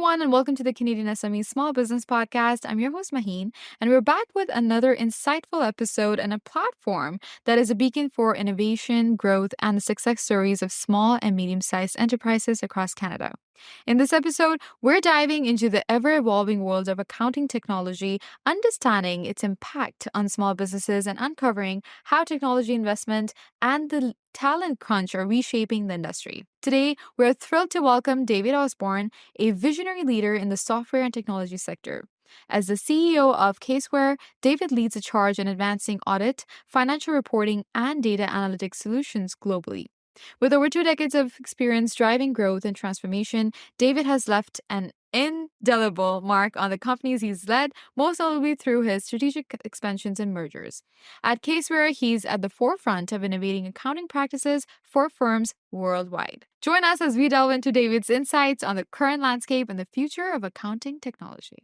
everyone, and welcome to the CanadianSME Small Business Podcast. I'm your host, Maheen, and we're back with another insightful episode and a platform that is a beacon for innovation, growth, and the success stories of small and medium-sized enterprises across Canada. In this episode, we're diving into the ever-evolving world of accounting technology, understanding its impact on small businesses, and uncovering how technology investment and the talent crunch are reshaping the industry. Today, we're thrilled to welcome David Osborne, a visionary leader in the software and technology sector. As the CEO of Caseware, David leads a charge in advancing audit, financial reporting, and data analytics solutions globally. With over 2 decades of experience driving growth and transformation, David has left an indelible mark on the companies he's led, most notably through his strategic expansions and mergers. At Caseware, he's at the forefront of innovating accounting practices for firms worldwide. Join us as we delve into David's insights on the current landscape and the future of accounting technology.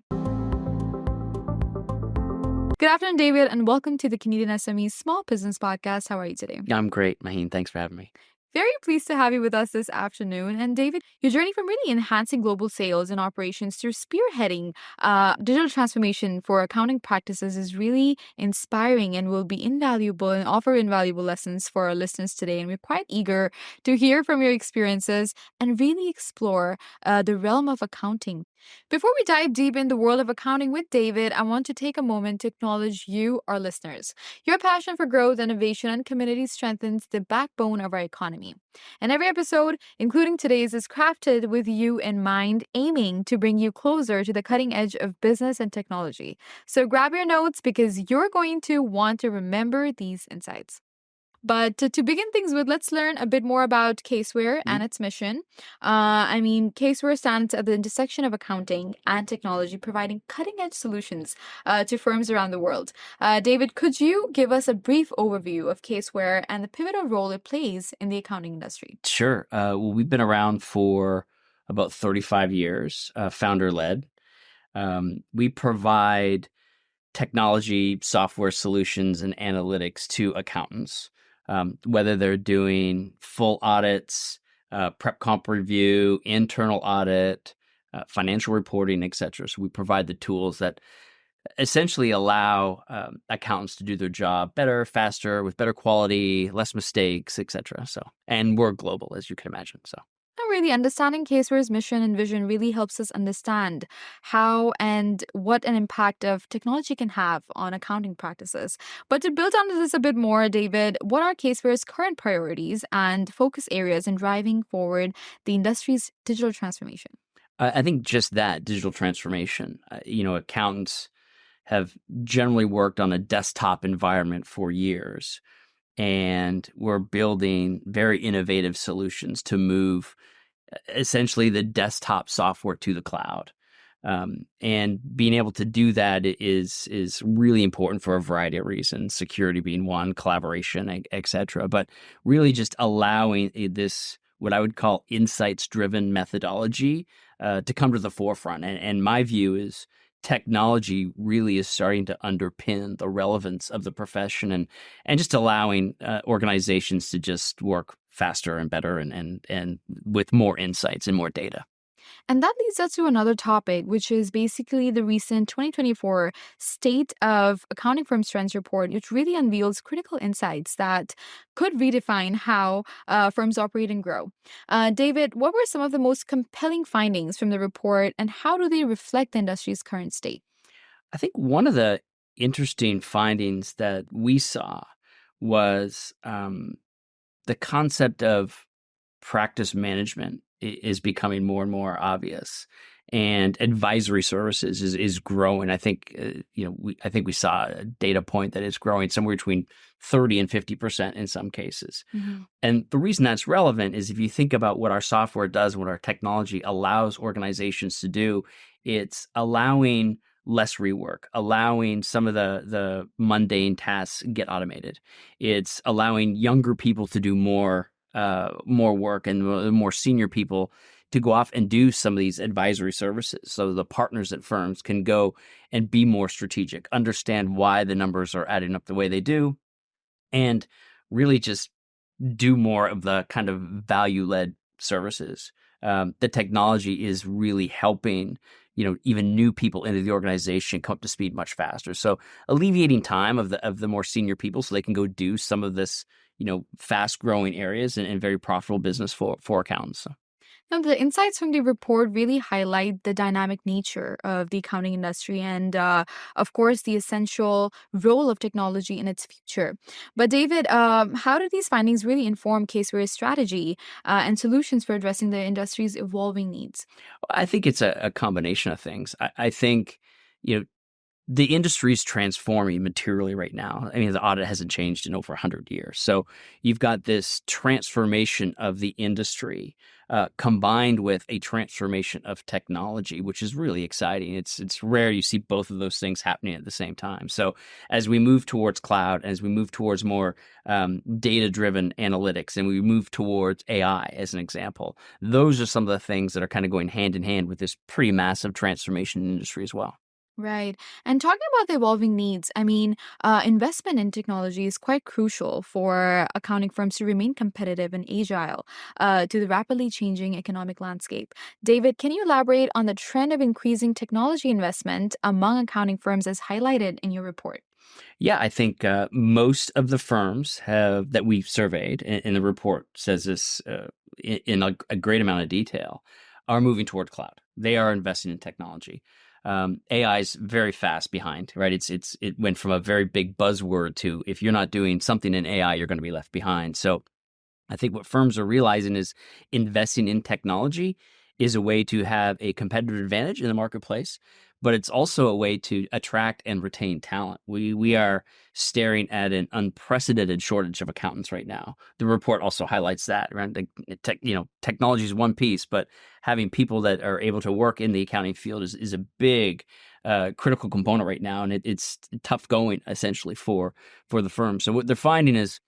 Good afternoon, David, and welcome to the CanadianSME Small Business Podcast. How are you today? I'm great, Maheen. Thanks for having me. Very pleased to have you with us this afternoon. And David, your journey from really enhancing global sales and operations through spearheading digital transformation for accounting practices is really inspiring and will be invaluable and offer invaluable lessons for our listeners today. And we're quite eager to hear from your experiences and really explore the realm of accounting. Before we dive deep in the world of accounting with David, I want to take a moment to acknowledge you, our listeners. Your passion for growth, innovation, and community strengthens the backbone of our economy. And every episode, including today's, is crafted with you in mind, aiming to bring you closer to the cutting edge of business and technology. So grab your notes because you're going to want to remember these insights. But to begin things with, let's learn a bit more about Caseware and its mission. Caseware stands at the intersection of accounting and technology, providing cutting-edge solutions to firms around the world. David, could you give us a brief overview of Caseware and the pivotal role it plays in the accounting industry? Sure. We've been around for about 35 years, founder-led. We provide technology, software solutions, and analytics to accountants. Whether they're doing full audits, prep comp review, internal audit, financial reporting, etc. So we provide the tools that essentially allow accountants to do their job better, faster, with better quality, less mistakes, etc. And we're global, as you can imagine. Really, understanding Caseware's mission and vision really helps us understand how and what an impact of technology can have on accounting practices. But to build on this a bit more, David, what are Caseware's current priorities and focus areas in driving forward the industry's digital transformation? I think just that, digital transformation. Accountants have generally worked on a desktop environment for years, and we're building very innovative solutions to move essentially the desktop software to the cloud. And being able to do that is really important for a variety of reasons, security being one, collaboration, et cetera. But really just allowing this, what I would call insights-driven methodology to come to the forefront. And my view is technology really is starting to underpin the relevance of the profession and just allowing organizations to just work faster and better and with more insights and more data. And that leads us to another topic, which is basically the recent 2024 State of Accounting Firms Trends report, which really unveils critical insights that could redefine how firms operate and grow. David, what were some of the most compelling findings from the report, and how do they reflect the industry's current state? I think one of the interesting findings that we saw was the concept of practice management is becoming more and more obvious, and advisory services is growing. I think we saw a data point that is growing somewhere between 30 and 50% in some cases. Mm-hmm. And the reason that's relevant is if you think about what our software does, what our technology allows organizations to do, it's allowing less rework, allowing some of the mundane tasks get automated. It's allowing younger people to do more work, and the more senior people to go off and do some of these advisory services. So the partners at firms can go and be more strategic, understand why the numbers are adding up the way they do, and really just do more of the kind of value-led services. the technology is really helping, even new people into the organization come up to speed much faster. So alleviating time of the more senior people so they can go do some of this, fast growing areas and very profitable business for accountants. So. Now, the insights from the report really highlight the dynamic nature of the accounting industry and, of course, the essential role of technology in its future. But, David, how do these findings really inform Caseware's strategy and solutions for addressing the industry's evolving needs? I think it's a combination of things. I think, the industry is transforming materially right now. I mean, the audit hasn't changed in over 100 years. So you've got this transformation of the industry combined with a transformation of technology, which is really exciting. It's rare you see both of those things happening at the same time. So as we move towards cloud, as we move towards more data-driven analytics, and we move towards AI as an example, those are some of the things that are kind of going hand in hand with this pretty massive transformation in industry as well. Right. And talking about the evolving needs, investment in technology is quite crucial for accounting firms to remain competitive and agile to the rapidly changing economic landscape. David, can you elaborate on the trend of increasing technology investment among accounting firms as highlighted in your report? Yeah, I think most of the firms that we've surveyed, and the report says this in a great amount of detail, are moving toward cloud. They are investing in technology. AI is very fast behind, right? It went from a very big buzzword to if you're not doing something in AI, you're going to be left behind. So I think what firms are realizing is investing in technology is a way to have a competitive advantage in the marketplace, but it's also a way to attract and retain talent. We are staring at an unprecedented shortage of accountants right now. The report also highlights that, right? Technology is one piece, but having people that are able to work in the accounting field is a big critical component right now, and it's tough going essentially for the firm. So what they're finding is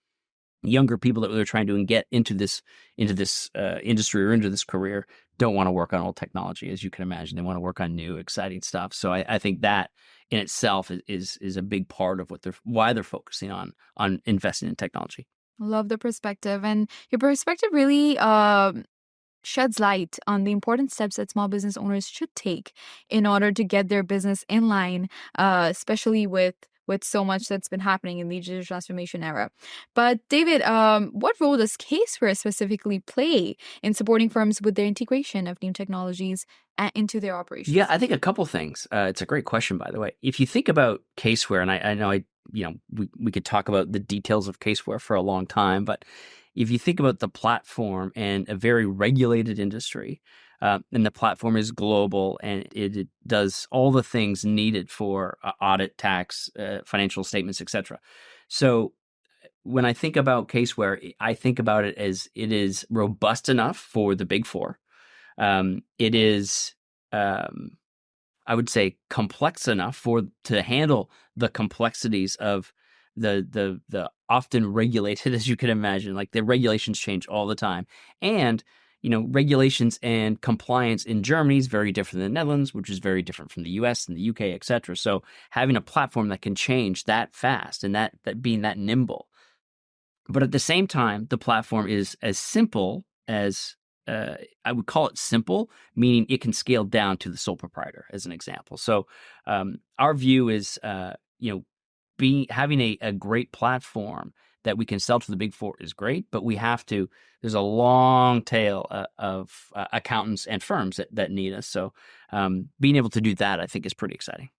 younger people that they're trying to get into this industry or into this career don't want to work on old technology, as you can imagine. They want to work on new, exciting stuff. So I think that in itself is a big part of why they're focusing on investing in technology. Love the perspective. And your perspective really sheds light on the important steps that small business owners should take in order to get their business in line, especially with so much that's been happening in the digital transformation era. But David, what role does Caseware specifically play in supporting firms with their integration of new technologies into their operations? Yeah, I think a couple things. It's a great question, by the way. If you think about Caseware, and I know we could talk about the details of Caseware for a long time, but if you think about the platform and a very regulated industry, and the platform is global and it does all the things needed for audit, tax, financial statements, etc. So when I think about Caseware, I think about it as it is robust enough for the Big Four. It is, I would say, complex enough to handle the complexities of the often regulated, as you can imagine. Like the regulations change all the time, and regulations and compliance in Germany is very different than the Netherlands, which is very different from the US and the UK, et cetera. So having a platform that can change that fast and that being that nimble. But at the same time, the platform is as simple as, I would call it simple, meaning it can scale down to the sole proprietor, as an example. So our view is, having a great platform that we can sell to the Big Four is great, but there's a long tail of accountants and firms that need us. So being able to do that, I think, is pretty exciting.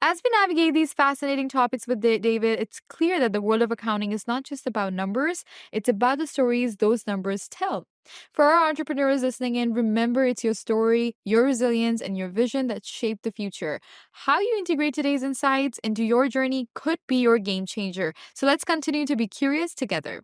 As we navigate these fascinating topics with David, it's clear that the world of accounting is not just about numbers, it's about the stories those numbers tell. For our entrepreneurs listening in, remember it's your story, your resilience, and your vision that shape the future. How you integrate today's insights into your journey could be your game changer. So let's continue to be curious together.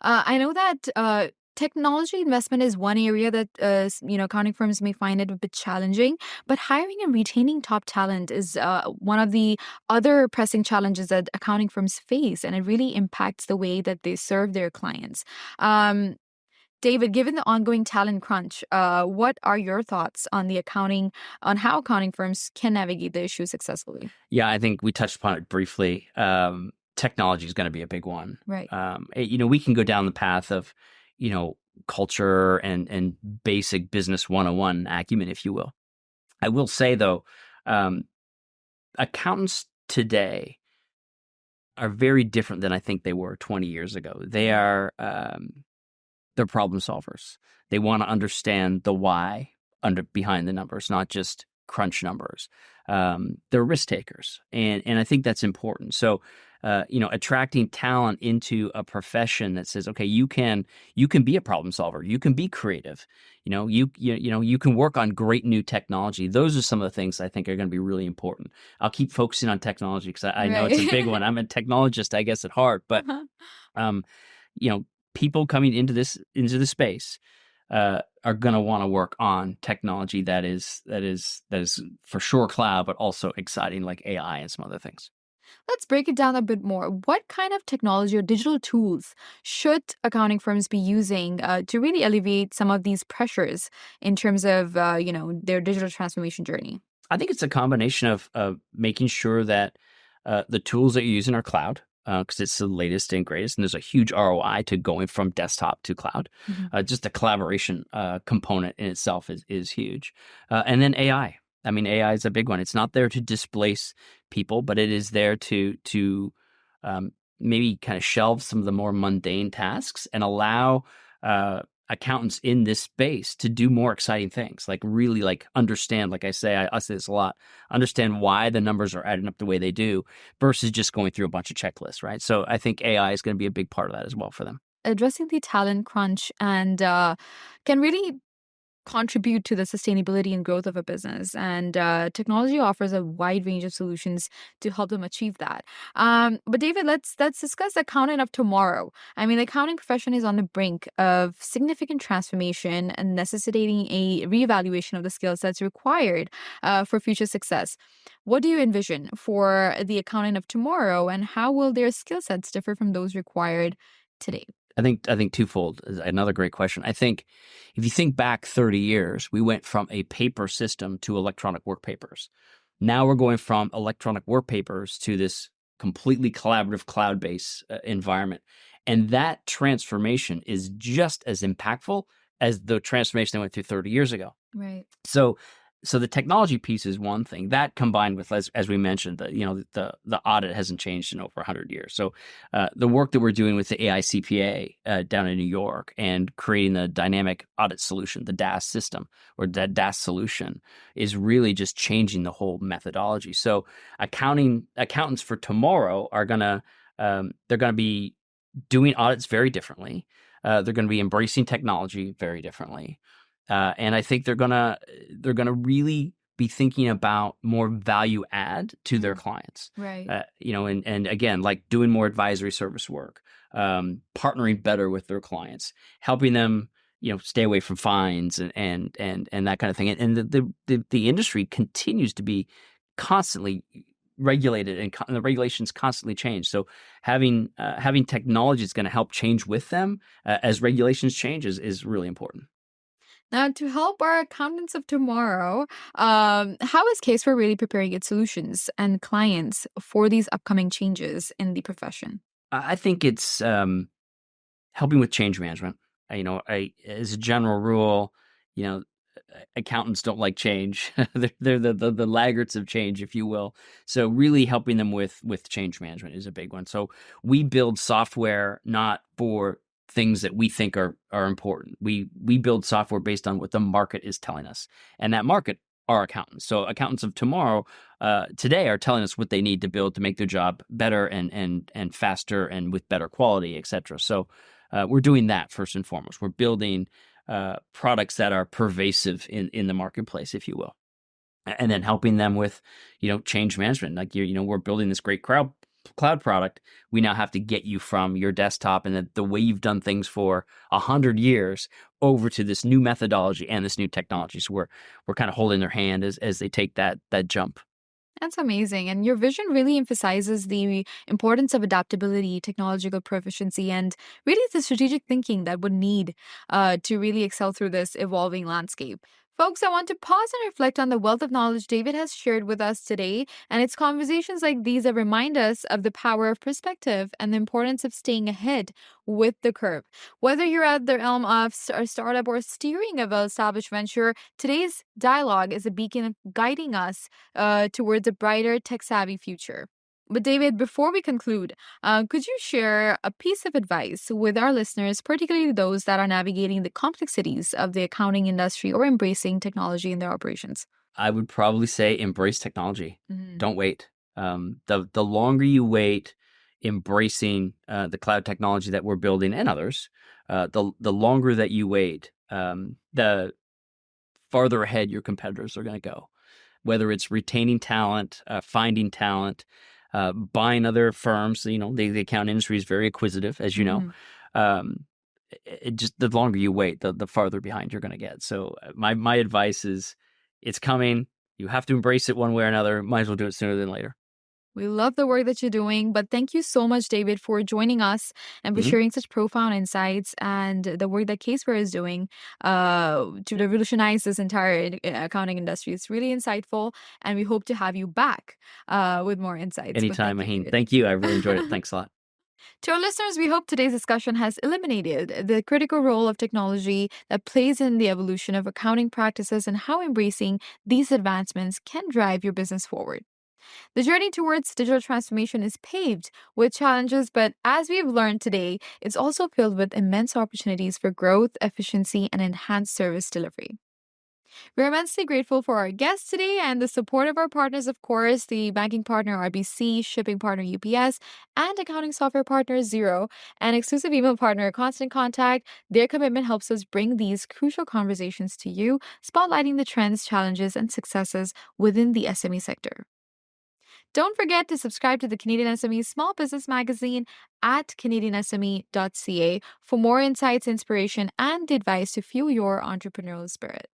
I know that technology investment is one area that accounting firms may find it a bit challenging, but hiring and retaining top talent is one of the other pressing challenges that accounting firms face, and it really impacts the way that they serve their clients. David, given the ongoing talent crunch, what are your thoughts on how accounting firms can navigate the issue successfully? Yeah, I think we touched upon it briefly. Technology is going to be a big one. Right. We can go down the path of, culture and basic business 101 acumen, if you will. I will say, though, accountants today are very different than I think they were 20 years ago. They're problem solvers. They want to understand the why behind the numbers, not just crunch numbers. They're risk takers, and I think that's important. So, attracting talent into a profession that says, okay, you can be a problem solver, you can be creative, you can work on great new technology. Those are some of the things I think are going to be really important. I'll keep focusing on technology because I know it's a big one. I'm a technologist, I guess, at heart, but um, people coming into this space are going to want to work on technology that is for sure cloud, but also exciting like AI and some other things. Let's break it down a bit more. What kind of technology or digital tools should accounting firms be using to really alleviate some of these pressures in terms of their digital transformation journey? I think it's a combination of making sure that the tools that you're using are cloud, because it's the latest and greatest, and there's a huge ROI to going from desktop to cloud. Just the collaboration component in itself is huge. And then AI. I mean, AI is a big one. It's not there to displace people, but it is there to maybe kind of shelve some of the more mundane tasks and allow accountants in this space to do more exciting things, like really like understand, like I say this a lot, understand why the numbers are adding up the way they do versus just going through a bunch of checklists, right? So I think AI is going to be a big part of that as well for them. Addressing the talent crunch and can really contribute to the sustainability and growth of a business. And technology offers a wide range of solutions to help them achieve that. But David, let's discuss the accountant of tomorrow. I mean, the accounting profession is on the brink of significant transformation and necessitating a reevaluation of the skill sets required for future success. What do you envision for the accountant of tomorrow, and how will their skill sets differ from those required today? I think twofold is another great question. I think if you think back 30 years, we went from a paper system to electronic work papers. Now we're going from electronic work papers to this completely collaborative cloud-based environment. And that transformation is just as impactful as the transformation that went through 30 years ago. Right. So the technology piece is one thing. That combined with, as we mentioned, the audit hasn't changed in over 100 years. So the work that we're doing with the AICPA down in New York and creating the dynamic audit solution, the DAS system or the DAS solution, is really just changing the whole methodology. So accountants for tomorrow are they're gonna be doing audits very differently. They're going to be embracing technology very differently. And I think they're gonna really be thinking about more value add to their clients, Right. And again, like doing more advisory service work, partnering better with their clients, helping them, stay away from fines and that kind of thing. And the industry continues to be constantly regulated, and the regulations constantly change. So having technology is going to help change with them as regulations change is really important. Now, to help our accountants of tomorrow, how is Caseware really preparing its solutions and clients for these upcoming changes in the profession? I think it's helping with change management. As a general rule, accountants don't like change. they're the laggards of change, if you will. So really helping them with change management is a big one. So we build software not for things that we think are important. We build software based on what the market is telling us, and that market are accountants. So accountants of tomorrow, today, are telling us what they need to build to make their job better and faster and with better quality, et cetera. So we're doing that first and foremost. We're building products that are pervasive in the marketplace, if you will, and then helping them with change management. Like we're building this great cloud product. We now have to get you from your desktop and the way you've done things for 100 years over to this new methodology and this new technology. So we're kind of holding their hand as they take that jump. That's amazing. And your vision really emphasizes the importance of adaptability, technological proficiency, and really the strategic thinking that would need to really excel through this evolving landscape. Folks, I want to pause and reflect on the wealth of knowledge David has shared with us today, and it's conversations like these that remind us of the power of perspective and the importance of staying ahead with the curve. Whether you're at the helm of a startup or steering a well-established venture, today's dialogue is a beacon guiding us towards a brighter, tech-savvy future. But David, before we conclude, could you share a piece of advice with our listeners, particularly those that are navigating the complexities of the accounting industry or embracing technology in their operations? I would probably say embrace technology. Mhm. Don't wait. The longer you wait, embracing the cloud technology that we're building and others, the longer that you wait, the farther ahead your competitors are going to go. Whether it's retaining talent, finding talent, buying other firms. The account industry is very acquisitive, as you know. Mhm. It just the longer you wait, the farther behind you're going to get. So my advice is, it's coming. You have to embrace it one way or another. Might as well do it sooner than later. We love the work that you're doing, but thank you so much, David, for joining us and for Mhm. sharing such profound insights and the work that Caseware is doing to revolutionize this entire accounting industry. It's really insightful, and we hope to have you back with more insights. But Anytime, thank you, Maheen. David. Thank you. I really enjoyed it. Thanks a lot. To our listeners, we hope today's discussion has eliminated the critical role of technology that plays in the evolution of accounting practices and how embracing these advancements can drive your business forward. The journey towards digital transformation is paved with challenges, but as we've learned today, it's also filled with immense opportunities for growth, efficiency, and enhanced service delivery. We're immensely grateful for our guests today and the support of our partners, of course, the banking partner RBC, shipping partner UPS, and accounting software partner Xero, and exclusive email partner Constant Contact. Their commitment helps us bring these crucial conversations to you, spotlighting the trends, challenges, and successes within the SME sector. Don't forget to subscribe to the Canadian SME Small Business Magazine at canadiansme.ca for more insights, inspiration, and advice to fuel your entrepreneurial spirit.